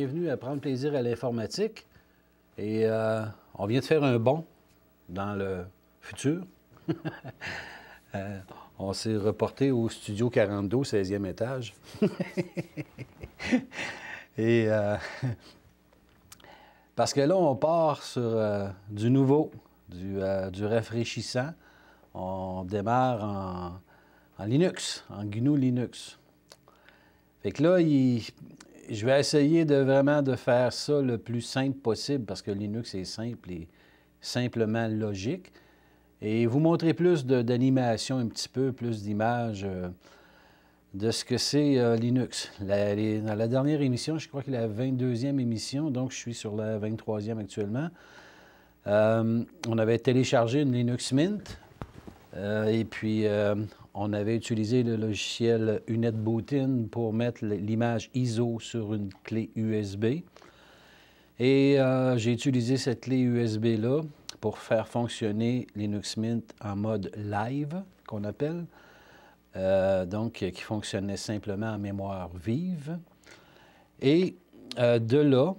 bienvenue à Prendre plaisir à l'informatique. Et on vient de faire un bond dans le futur. On s'est reporté au studio 42, 16e étage. Et parce que là, on part sur du nouveau, du rafraîchissant. On démarre en Linux, en GNU Linux. Fait que là, je vais essayer de faire ça le plus simple possible parce que Linux est simple et simplement logique. Et vous montrer plus d'animation un petit peu, plus d'images de ce que c'est Linux. Dans la dernière émission, je crois que la 22e émission, donc je suis sur la 23e actuellement, on avait téléchargé une Linux Mint et puis on avait utilisé le logiciel UNetBootin pour mettre l'image ISO sur une clé USB. Et j'ai utilisé cette clé USB-là pour faire fonctionner Linux Mint en mode live, qu'on appelle. Donc, qui fonctionnait simplement en mémoire vive. Et de là,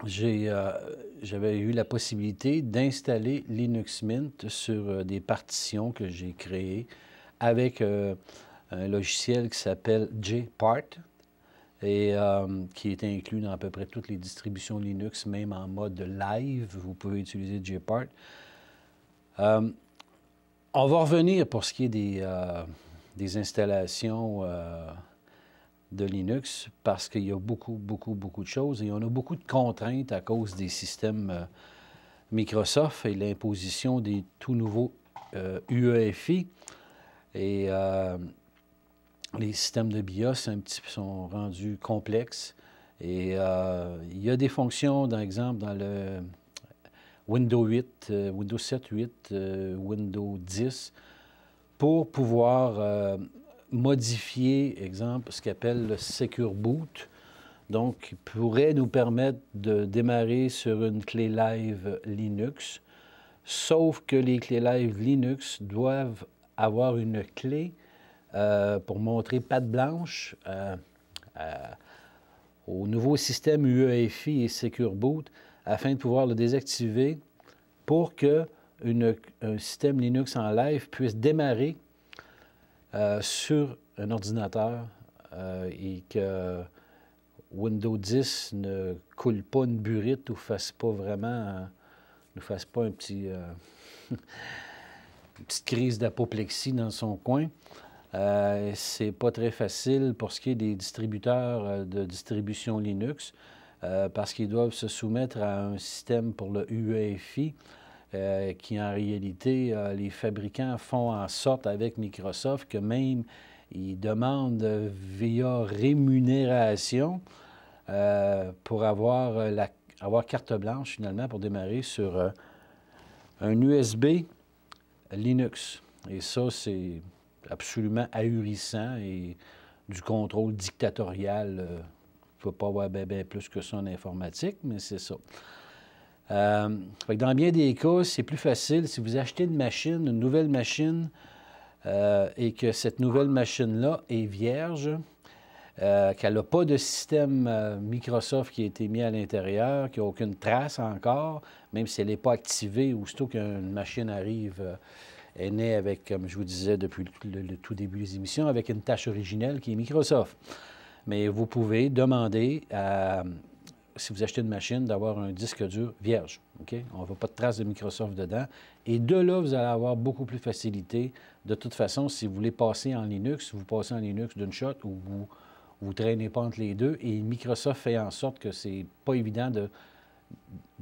j'avais eu la possibilité d'installer Linux Mint sur des partitions que j'ai créées avec un logiciel qui s'appelle JPart et qui est inclus dans à peu près toutes les distributions Linux, même en mode live, vous pouvez utiliser JPart. On va revenir pour ce qui est des installations de Linux parce qu'il y a beaucoup de choses et on a beaucoup de contraintes à cause des systèmes Microsoft et l'imposition des tout nouveaux UEFI. Et les systèmes de BIOS sont rendus complexes. Et il y a des fonctions, par exemple, dans le Windows 8, Windows 7, 8, Windows 10, pour pouvoir modifier, exemple, ce qu'appelle le Secure Boot. Donc, qui pourrait nous permettre de démarrer sur une clé live Linux, sauf que les clés live Linux doivent avoir une clé pour montrer patte blanche au nouveau système UEFI et Secure Boot afin de pouvoir le désactiver pour que un système Linux en live puisse démarrer sur un ordinateur et que Windows 10 ne coule pas une burite ou fasse pas vraiment, ne fasse pas un petit, une petite crise d'apoplexie dans son coin. C'est pas très facile pour ce qui est des distributeurs de distribution Linux parce qu'ils doivent se soumettre à un système pour le UEFI qui, en réalité, les fabricants font en sorte avec Microsoft que même ils demandent via rémunération pour avoir carte blanche, finalement, pour démarrer sur un USB Linux. Et ça, c'est absolument ahurissant et du contrôle dictatorial. Il ne faut pas avoir bien plus que ça en informatique, mais c'est ça. Fait que dans bien des cas, c'est plus facile si vous achetez une nouvelle machine, et que cette nouvelle machine-là est vierge, qu'elle n'a pas de système Microsoft qui a été mis à l'intérieur, qui n'a aucune trace encore, même si elle n'est pas activée, aussitôt qu'une machine arrive, est née avec, comme je vous disais depuis le tout début des émissions, avec une tâche originelle qui est Microsoft. Mais vous pouvez demander si vous achetez une machine, d'avoir un disque dur vierge. Okay? On ne veut pas de traces de Microsoft dedans. Et de là, vous allez avoir beaucoup plus facilité. De toute façon, si vous voulez passer en Linux, vous passez en Linux d'une shot ou vous ne traînez pas entre les deux. Et Microsoft fait en sorte que c'est pas évident de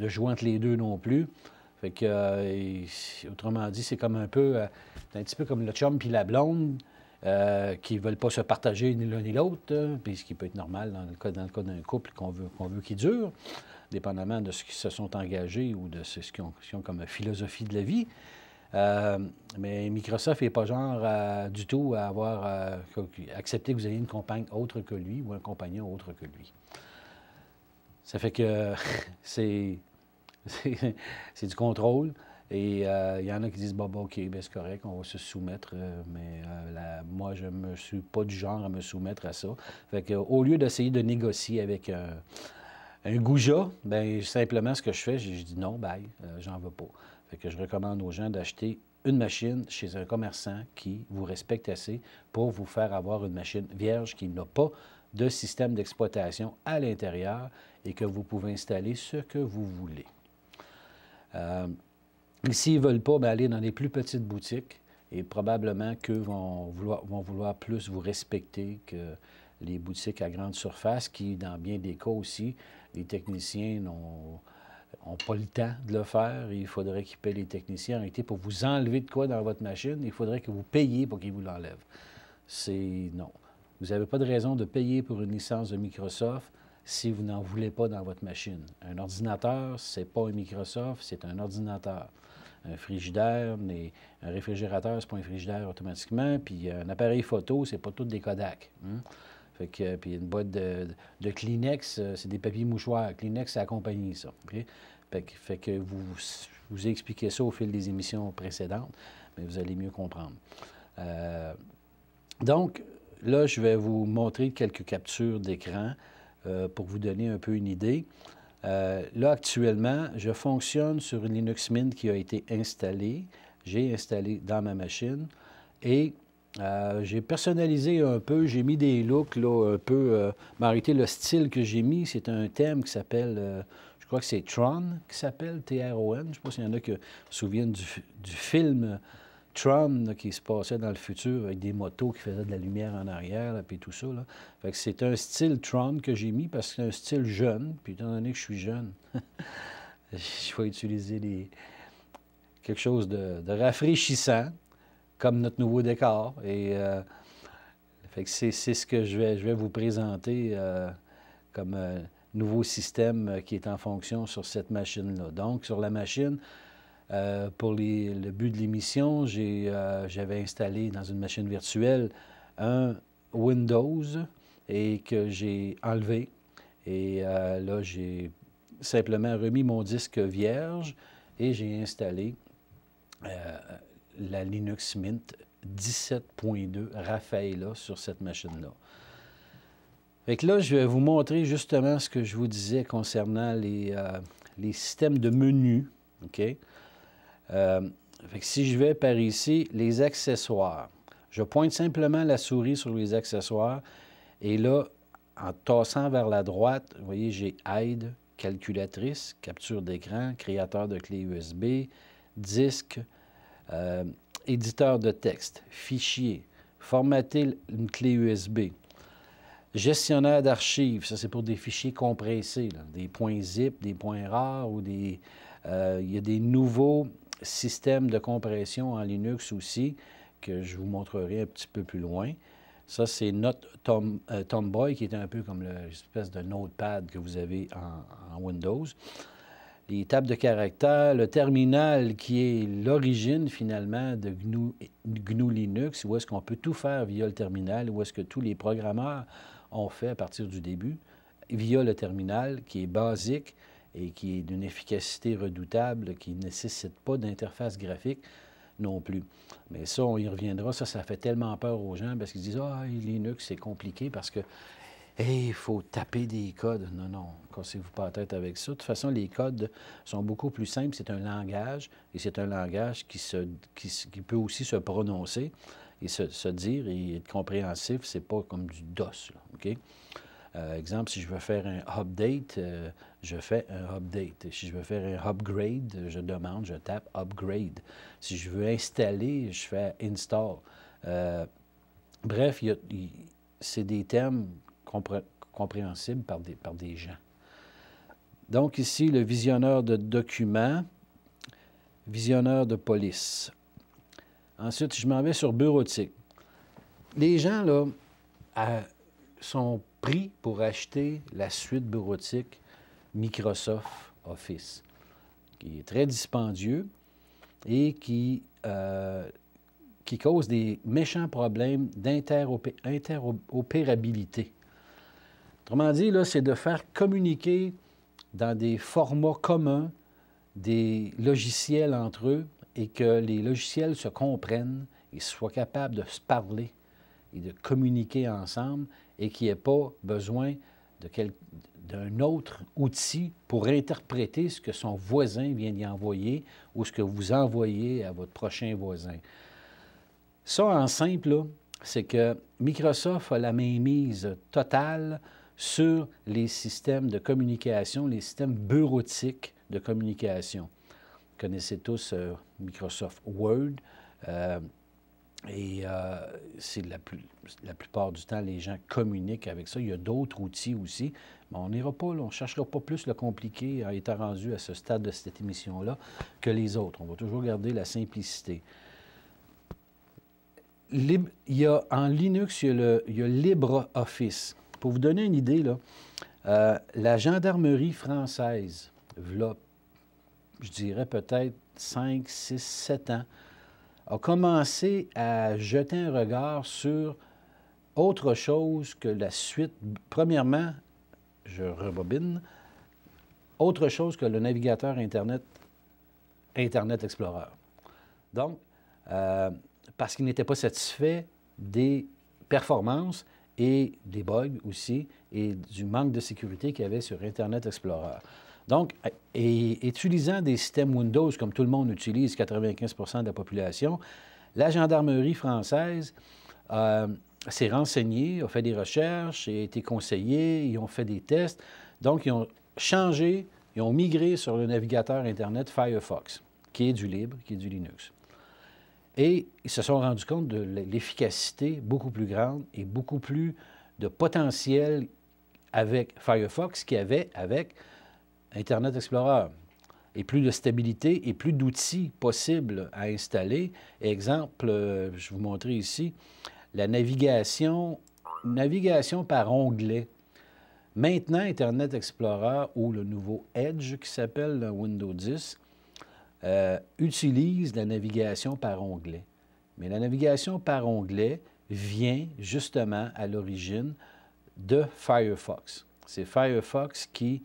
jouer entre les deux non plus. Fait que, autrement dit, c'est comme un petit peu comme le chum puis la blonde. Qui ne veulent pas se partager ni l'un ni l'autre, puis ce qui peut être normal dans le cas d'un couple qu'on veut qu'il dure, dépendamment de ce qu'ils se sont engagés ou de ce qu'ils ont comme philosophie de la vie. Mais Microsoft n'est pas genre du tout à avoir accepté que vous ayez une compagne autre que lui ou un compagnon autre que lui. Ça fait que c'est du contrôle. Et il y en a qui disent, bon, OK, ben, c'est correct, on va se soumettre, mais moi, je ne suis pas du genre à me soumettre à ça. Fait que, au lieu d'essayer de négocier avec Un goujat, bien, simplement, ce que je fais, je dis non, bye, j'en veux pas. Fait que je recommande aux gens d'acheter une machine chez un commerçant qui vous respecte assez pour vous faire avoir une machine vierge qui n'a pas de système d'exploitation à l'intérieur et que vous pouvez installer ce que vous voulez. S'ils ne veulent pas, bien, aller dans les plus petites boutiques et probablement qu'eux vont vouloir plus vous respecter que les boutiques à grande surface qui, dans bien des cas aussi, les techniciens n'ont pas le temps de le faire. Il faudrait qu'ils paient les techniciens. En réalité, pour vous enlever de quoi dans votre machine, il faudrait que vous payiez pour qu'ils vous l'enlèvent. C'est non. Vous n'avez pas de raison de payer pour une licence de Microsoft si vous n'en voulez pas dans votre machine. Un ordinateur, ce n'est pas un Microsoft, c'est un ordinateur. Un frigidaire, un réfrigérateur, c'est pas un frigidaire automatiquement, puis un appareil photo, c'est pas tout des Kodak. Hein? Fait que, puis une boîte de Kleenex, c'est des papiers mouchoirs. Kleenex, c'est la compagnie, ça. Okay? Fait que vous expliquez ça au fil des émissions précédentes, mais vous allez mieux comprendre. Donc, là, je vais vous montrer quelques captures d'écran pour vous donner un peu une idée. Là, actuellement, je fonctionne sur une Linux Mint qui a été installée. J'ai installé dans ma machine et j'ai personnalisé un peu, j'ai mis des looks là, un peu. Mais en réalité, le style que j'ai mis, c'est un thème qui s'appelle, je crois que c'est Tron, qui s'appelle T-R-O-N. Je ne sais pas s'il y en a qui se souviennent du film Tron là, qui se passait dans le futur avec des motos qui faisaient de la lumière en arrière, là, puis tout ça. Là. Fait que c'est un style Tron que j'ai mis parce que c'est un style jeune, puis étant donné que je suis jeune, je vais utiliser quelque chose de rafraîchissant, comme notre nouveau décor. Et fait que c'est ce que je vais vous présenter comme nouveau système qui est en fonction sur cette machine-là. Donc, sur la machine, pour le but de l'émission, j'avais installé dans une machine virtuelle un Windows et que j'ai enlevé. Et là, j'ai simplement remis mon disque vierge et j'ai installé la Linux Mint 17.2 Rafaela sur cette machine-là. Fait que là, je vais vous montrer justement ce que je vous disais concernant les systèmes de menus. OK? Fait que si je vais par ici, les accessoires, je pointe simplement la souris sur les accessoires et là, en tassant vers la droite, vous voyez, j'ai Aide, calculatrice, capture d'écran, créateur de clé USB, disque, éditeur de texte, fichier, formater une clé USB, gestionnaire d'archives, ça c'est pour des fichiers compressés, là, des points zip, des points rares ou des... il y a des nouveaux systèmes de compression en Linux aussi que je vous montrerai un petit peu plus loin. Ça, c'est notre Tomboy qui est un peu comme l'espèce de notepad que vous avez en Windows. Les tables de caractères, le terminal qui est l'origine finalement de GNU Linux, où est-ce qu'on peut tout faire via le terminal, où est-ce que tous les programmeurs ont fait à partir du début, via le terminal qui est basique et qui est d'une efficacité redoutable, qui ne nécessite pas d'interface graphique non plus. Mais ça, on y reviendra. Ça fait tellement peur aux gens parce qu'ils disent « Ah, Linux, c'est compliqué parce que il faut taper des codes. » Non, non, cassez-vous pas la tête avec ça. De toute façon, les codes sont beaucoup plus simples. C'est un langage, et c'est un langage qui peut aussi se prononcer et se dire et être compréhensif. C'est pas comme du DOS, là, OK? Exemple, si je veux faire un update, je fais un update. Si je veux faire un upgrade, je demande, je tape upgrade. Si je veux installer, je fais install. Bref, c'est des termes compréhensibles par des gens. Donc ici, le visionneur de documents, visionneur de police. Ensuite, je m'en vais sur bureautique. Les gens, là, sont pris pour acheter la suite bureautique Microsoft Office, qui est très dispendieux et qui cause des méchants problèmes d'interopérabilité. Autrement dit, là, c'est de faire communiquer dans des formats communs des logiciels entre eux et que les logiciels se comprennent et soient capables de se parler et de communiquer ensemble et qu'il n'y ait pas besoin d'un autre outil pour interpréter ce que son voisin vient d'y envoyer ou ce que vous envoyez à votre prochain voisin. Ça, en simple, là, c'est que Microsoft a la mainmise totale sur les systèmes de communication, les systèmes bureautiques de communication. Vous connaissez tous Microsoft Word, c'est la plupart du temps, les gens communiquent avec ça. Il y a d'autres outils aussi, mais on n'ira pas, là, on ne cherchera pas plus le compliqué en étant rendu à ce stade de cette émission-là que les autres. On va toujours garder la simplicité. En Linux, il y a LibreOffice. Pour vous donner une idée, là, la gendarmerie française, là, je dirais peut-être 5, 6, 7 ans, a commencé à jeter un regard sur autre chose que la suite. Premièrement, je rebobine, autre chose que le navigateur Internet Explorer. Donc, parce qu'il n'était pas satisfait des performances et des bugs aussi, et du manque de sécurité qu'il y avait sur Internet Explorer. Donc, et utilisant des systèmes Windows, comme tout le monde utilise, 95 de la population, la gendarmerie française s'est renseignée, a fait des recherches, a été conseillée, ils ont fait des tests. Donc, ils ont changé, ils ont migré sur le navigateur Internet Firefox, qui est du libre, qui est du Linux. Et ils se sont rendus compte de l'efficacité beaucoup plus grande et beaucoup plus de potentiel avec Firefox qu'il y avait avec Internet Explorer. Et plus de stabilité et plus d'outils possibles à installer. Exemple, je vais vous montrer ici, la navigation par onglet. Maintenant, Internet Explorer ou le nouveau Edge qui s'appelle Windows 10 utilise la navigation par onglet. Mais la navigation par onglet vient justement à l'origine de Firefox. C'est Firefox qui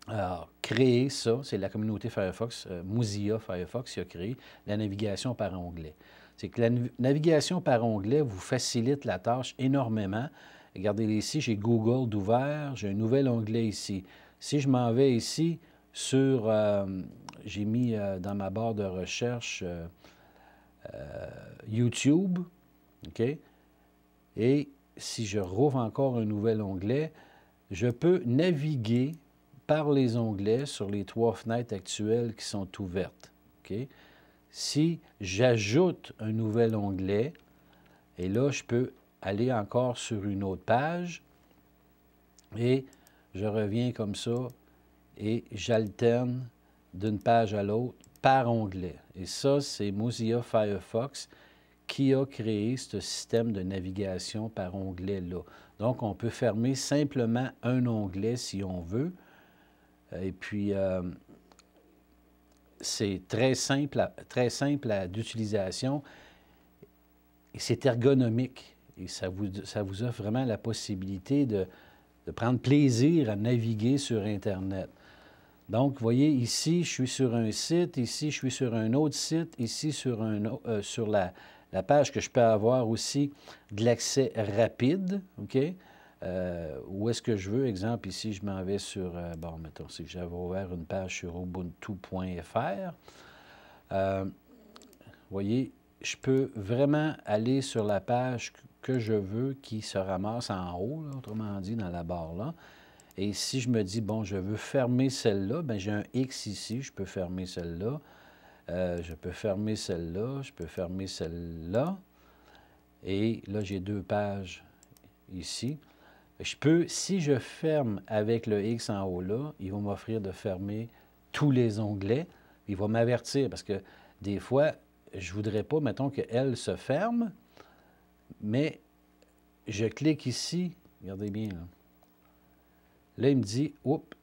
a créé ça, c'est la communauté Firefox, Mozilla Firefox qui a créé la navigation par onglet. C'est que la navigation par onglet vous facilite la tâche énormément. Regardez ici, j'ai Google d'ouvert, j'ai un nouvel onglet ici. Si je m'en vais ici sur, j'ai mis dans ma barre de recherche YouTube, OK? Et si je rouvre encore un nouvel onglet, je peux naviguer par les onglets sur les 3 fenêtres actuelles qui sont ouvertes. OK? Si j'ajoute un nouvel onglet, et là, je peux aller encore sur une autre page, et je reviens comme ça, et j'alterne d'une page à l'autre par onglet. Et ça, c'est Mozilla Firefox qui a créé ce système de navigation par onglet-là. Donc, on peut fermer simplement un onglet si on veut. Et puis, c'est très simple d'utilisation et c'est ergonomique. Et ça vous offre vraiment la possibilité de prendre plaisir à naviguer sur Internet. Donc, vous voyez, ici, je suis sur un site, ici, je suis sur un autre site, ici, sur la page que je peux avoir aussi de l'accès rapide, OK? Où est-ce que je veux? Exemple, ici, je m'en vais sur, bon, mettons, si j'avais ouvert une page sur ubuntu.fr. Vous voyez, je peux vraiment aller sur la page que je veux qui se ramasse en haut, là, autrement dit, dans la barre là. Et si je me dis, bon, je veux fermer celle-là, bien, j'ai un X ici, je peux fermer celle-là. Je peux fermer celle-là, je peux fermer celle-là. Et là, j'ai 2 pages ici. Je peux, si je ferme avec le X en haut là, il va m'offrir de fermer tous les onglets. Il va m'avertir parce que des fois, je ne voudrais pas, mettons, qu'elle se ferme, mais je clique ici, regardez bien, là. Là, il me dit, oups,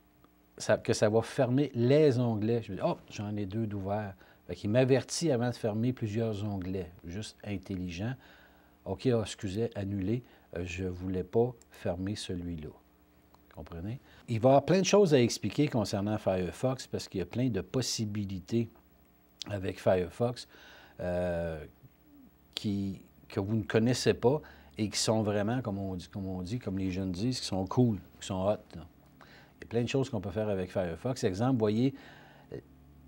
que ça va fermer les onglets. Je me dis, oh, j'en ai 2 d'ouverts. Il m'avertit avant de fermer plusieurs onglets. Juste intelligent. OK, excusez, annulé. Je ne voulais pas fermer celui-là. Comprenez? Il va y avoir plein de choses à expliquer concernant Firefox parce qu'il y a plein de possibilités avec Firefox que vous ne connaissez pas et qui sont vraiment, comme on dit, comme les jeunes disent, qui sont cool, qui sont hot. Là. y a plein de choses qu'on peut faire avec Firefox. Exemple, vous voyez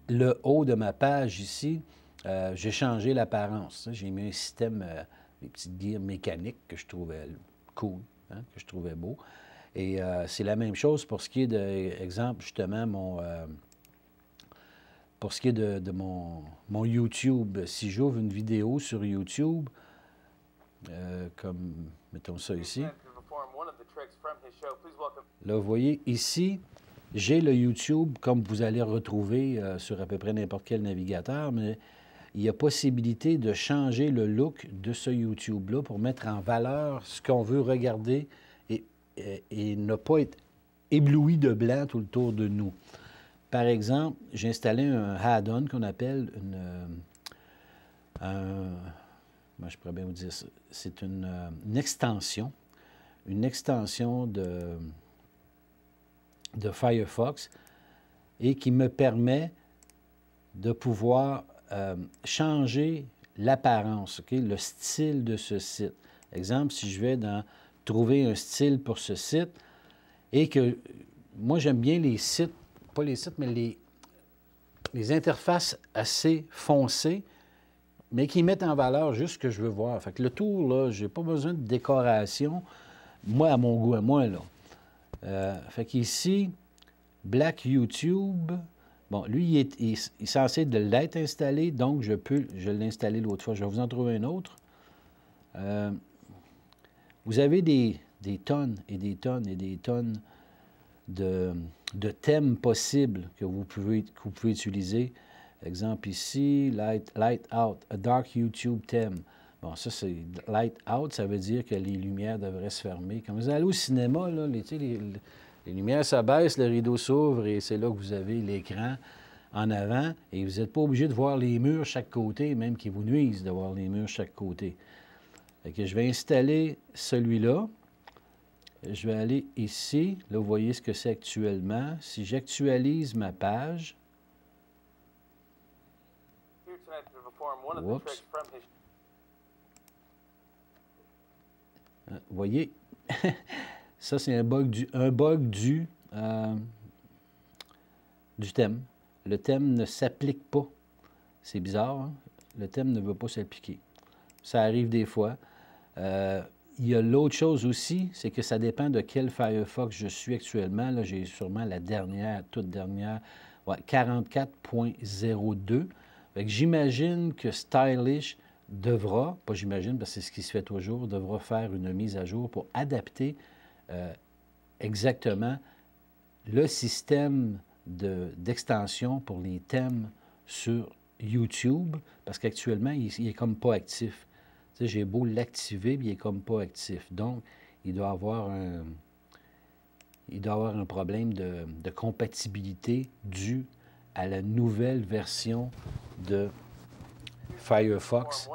le haut de ma page ici, j'ai changé l'apparence. J'ai mis un système, des petites gears mécaniques que je trouvais cool, hein, que je trouvais beau. Et c'est la même chose pour ce qui est de, exemple, justement, pour ce qui est de mon YouTube. Si j'ouvre une vidéo sur YouTube, comme, mettons ça ici. Là, vous voyez, ici, j'ai le YouTube, comme vous allez retrouver sur à peu près n'importe quel navigateur, mais il y a possibilité de changer le look de ce YouTube-là pour mettre en valeur ce qu'on veut regarder et ne pas être ébloui de blanc tout le tour de nous. Par exemple, j'ai installé un add-on qu'on appelle moi, je pourrais bien vous dire ça. C'est une extension de Firefox et qui me permet de pouvoir changer l'apparence, okay? Le style de ce site. Exemple, si je vais trouver un style pour ce site et que moi, j'aime bien les sites, pas les sites, mais les interfaces assez foncées, mais qui mettent en valeur juste ce que je veux voir. Fait que le tour, là, j'ai pas besoin de décoration, moi, à mon goût, à moi, là. Fait qu'ici, Black YouTube, bon, lui, il est censé de l'être installé, donc je l'ai installé l'autre fois. Je vais vous en trouver un autre. Vous avez des tonnes et des tonnes et des tonnes de thèmes possibles que vous pouvez utiliser. Exemple ici, Light Out, a Dark YouTube Theme. Bon, ça, c'est Light Out, ça veut dire que les lumières devraient se fermer. Quand vous allez au cinéma, là, les lumières s'abaissent, le rideau s'ouvre et c'est là que vous avez l'écran en avant et vous n'êtes pas obligé de voir les murs chaque côté, même qui vous nuisent de voir les murs chaque côté. Fait que je vais installer celui-là. Je vais aller ici. Là, vous voyez ce que c'est actuellement. Si j'actualise ma page, oups. Vous voyez, ça, c'est un bug du thème. Le thème ne s'applique pas. C'est bizarre, hein? Le thème ne veut pas s'appliquer. Ça arrive des fois. Il y a l'autre chose aussi, c'est que ça dépend de quel Firefox je suis actuellement. Là, j'ai sûrement la dernière, toute dernière, ouais, 44.02. J'imagine que Stylish devra, pas j'imagine parce que c'est ce qui se fait toujours, devra faire une mise à jour pour adapter exactement le système d'extension pour les thèmes sur YouTube, parce qu'actuellement, il n'est comme pas actif. Tu sais, j'ai beau l'activer, mais il n'est comme pas actif. Donc, il doit avoir un problème de compatibilité dû à la nouvelle version de Firefox.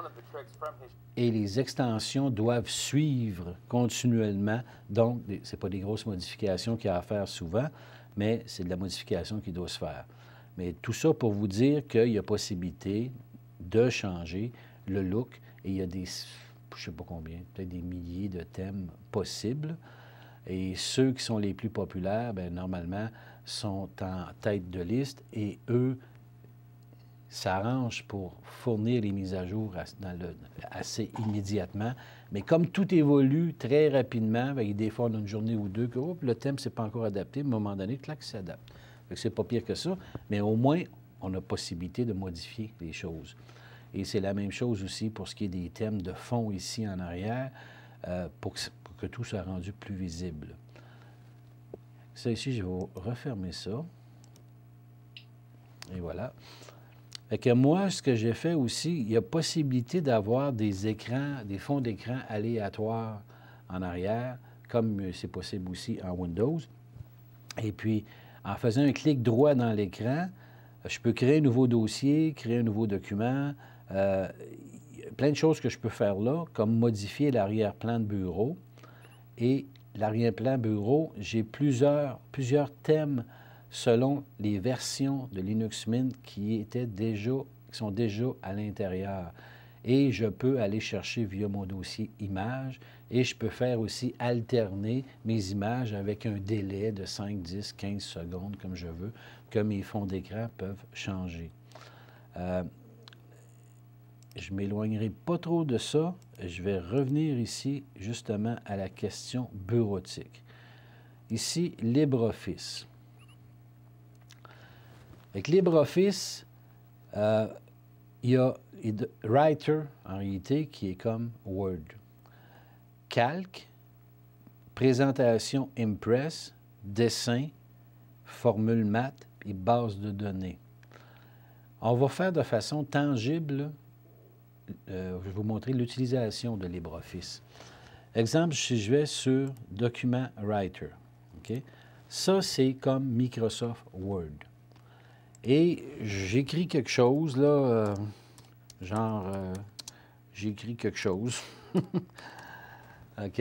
Et les extensions doivent suivre continuellement. Donc, ce n'est pas des grosses modifications qu'il y a à faire souvent, mais c'est de la modification qui doit se faire. Mais tout ça pour vous dire qu'il y a possibilité de changer le look. Et il y a des, je ne sais pas combien, peut-être des milliers de thèmes possibles. Et ceux qui sont les plus populaires, bien, normalement, sont en tête de liste. Et eux s'arrangent pour fournir les mises à jour assez immédiatement. Mais comme tout évolue très rapidement, bien, des fois, on a une journée ou deux que le thème ne s'est pas encore adapté. À un moment donné, clac, il s'adapte. C'est pas pire que ça, mais au moins, on a possibilité de modifier les choses. Et c'est la même chose aussi pour ce qui est des thèmes de fond ici en arrière, pour que tout soit rendu plus visible. Ça ici, je vais refermer ça. Et voilà. Fait que moi, ce que j'ai fait aussi, il y a possibilité d'avoir des écrans, des fonds d'écran aléatoires en arrière, comme c'est possible aussi en Windows. Et puis, en faisant un clic droit dans l'écran, je peux créer un nouveau dossier, créer un nouveau document. Plein de choses que je peux faire là, comme modifier l'arrière-plan de bureau. Et l'arrière-plan bureau, j'ai plusieurs thèmes selon les versions de Linux Mint qui sont déjà à l'intérieur. Et je peux aller chercher via mon dossier images Et je peux faire aussi alterner mes images avec un délai de 5, 10, 15 secondes, comme je veux, que mes fonds d'écran peuvent changer. Je ne m'éloignerai pas trop de ça. Je vais revenir ici, justement, à la question bureautique. Ici, LibreOffice. Avec LibreOffice, il y a Writer, en réalité, qui est comme Word. Calque, présentation Impress, dessin, formule maths et base de données. On va faire de façon tangible, je vais vous montrer l'utilisation de LibreOffice. Exemple, si je vais sur Document Writer, okay? Ça, c'est comme Microsoft Word. Et j'écris quelque chose, là, j'écris quelque chose. OK?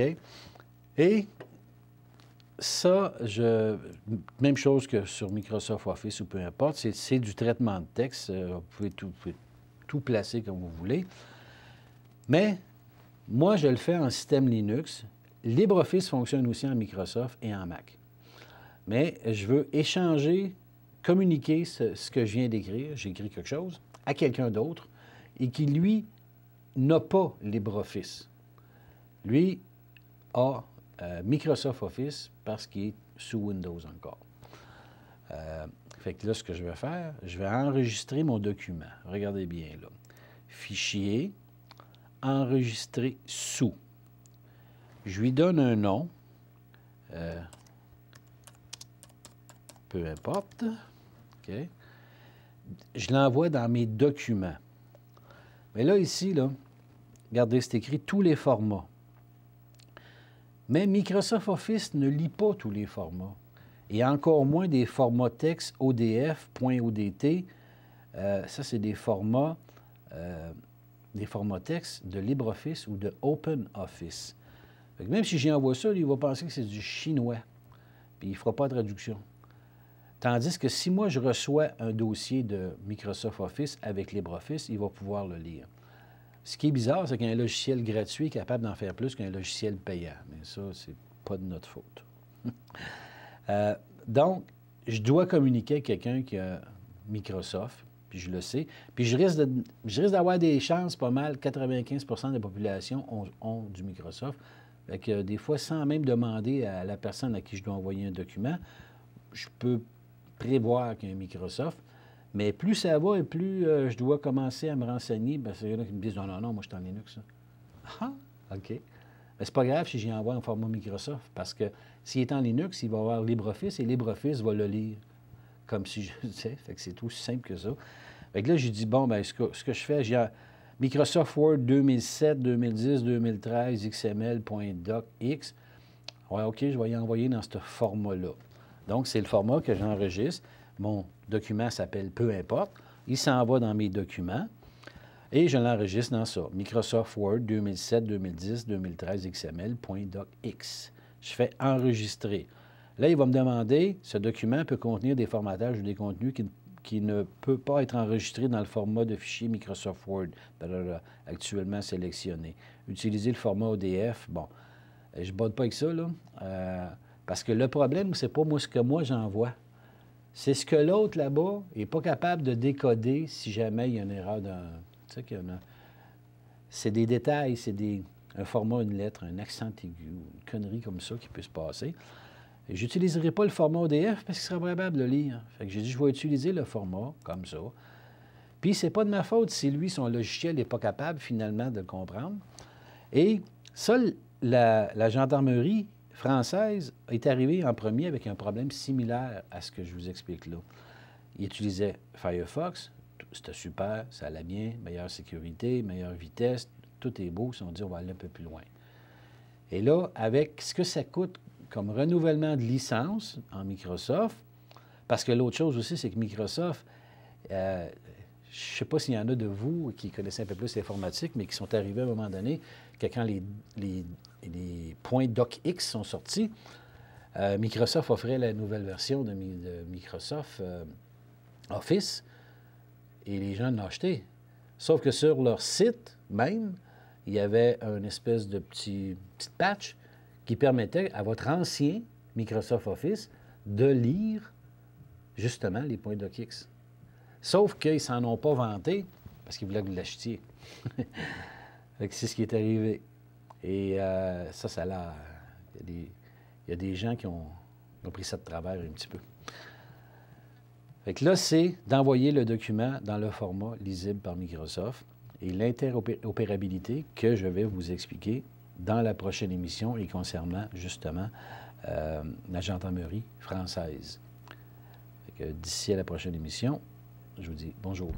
Et ça, même chose que sur Microsoft Office ou peu importe, c'est du traitement de texte. Vous pouvez tout placer comme vous voulez. Mais moi, je le fais en système Linux. LibreOffice fonctionne aussi en Microsoft et en Mac. Mais je veux échanger, communiquer ce que je viens d'écrire, j'écris quelque chose, à quelqu'un d'autre et qui, lui, n'a pas LibreOffice. Lui a Microsoft Office parce qu'il est sous Windows encore. Fait que là, ce que je vais faire, je vais enregistrer mon document. Regardez bien, là. Fichier, enregistrer sous. Je lui donne un nom. Peu importe. OK. Je l'envoie dans mes documents. Mais là, ici, là, regardez, c'est écrit tous les formats. Mais Microsoft Office ne lit pas tous les formats. Et encore moins des formats texte ODF, .odt. Ça, c'est des formats texte de LibreOffice ou de OpenOffice. Même si j'y envoie ça, il va penser que c'est du chinois. Puis il ne fera pas de traduction. Tandis que si moi, je reçois un dossier de Microsoft Office avec LibreOffice, il va pouvoir le lire. Ce qui est bizarre, c'est qu'un logiciel gratuit est capable d'en faire plus qu'un logiciel payant. Mais ça, c'est pas de notre faute. Donc, je dois communiquer avec quelqu'un qui a Microsoft, puis je le sais. Puis je risque d'avoir des chances, pas mal, 95 de la population ont du Microsoft. Fait que des fois, sans même demander à la personne à qui je dois envoyer un document, je peux prévoir qu'il y a un Microsoft. Mais plus ça va et plus je dois commencer à me renseigner, bien, c'est là qui me disent « Non, non, non, moi, je suis en Linux. » Ah, OK. Mais c'est pas grave si j'y envoie un format Microsoft, parce que s'il est en Linux, il va avoir LibreOffice, et LibreOffice va le lire comme si je disais. Fait que c'est aussi simple que ça. Fait que là, j'ai dit « Bon, bien, ce que je fais, j'ai Microsoft Word 2007, 2010, 2013, XML.docx. Ouais, OK, je vais y envoyer dans ce format-là. Donc, c'est le format que j'enregistre. Mon document s'appelle « Peu importe ». Il s'en va dans mes documents et je l'enregistre dans ça. Microsoft Word 2007, 2010, 2013, XML.docx. Je fais « Enregistrer ». Là, il va me demander, ce document peut contenir des formatages ou des contenus qui ne peuvent pas être enregistrés dans le format de fichier Microsoft Word, actuellement sélectionné. Utiliser le format ODF, bon, je ne bode pas avec ça, là, parce que le problème, c'est pas moi ce que moi j'envoie. C'est ce que l'autre là-bas n'est pas capable de décoder si jamais il y a une erreur dans... Tu sais qu'il y en a... C'est des détails, c'est un format, une lettre, un accent aigu, une connerie comme ça qui peut se passer. Je n'utiliserai pas le format ODF parce qu'il sera pas capable de le lire. Fait que j'ai dit, je vais utiliser le format comme ça. Puis, c'est pas de ma faute si lui, son logiciel n'est pas capable finalement de le comprendre. Et ça, la gendarmerie française est arrivée en premier avec un problème similaire à ce que je vous explique là. Il utilisait Firefox, c'était super, ça allait bien, meilleure sécurité, meilleure vitesse, tout est beau, si on dit on va aller un peu plus loin. Et là, avec ce que ça coûte comme renouvellement de licence en Microsoft, parce que l'autre chose aussi, c'est que Microsoft, je ne sais pas s'il y en a de vous qui connaissez un peu plus l'informatique, mais qui sont arrivés à un moment donné, que quand les points docx sont sortis, Microsoft offrait la nouvelle version de Microsoft Office et les gens l'ont acheté. Sauf que sur leur site même, il y avait une espèce de petit petite patch qui permettait à votre ancien Microsoft Office de lire justement les points DocX. Sauf qu'ils ne s'en ont pas vanté parce qu'ils voulaient que vous l'achetiez. C'est ce qui est arrivé. Et ça l'a... Il y a des gens qui ont pris ça de travers un petit peu. Fait que là, c'est d'envoyer le document dans le format lisible par Microsoft et l'interopérabilité que je vais vous expliquer dans la prochaine émission et concernant justement la gendarmerie française. D'ici à la prochaine émission, je vous dis bonjour.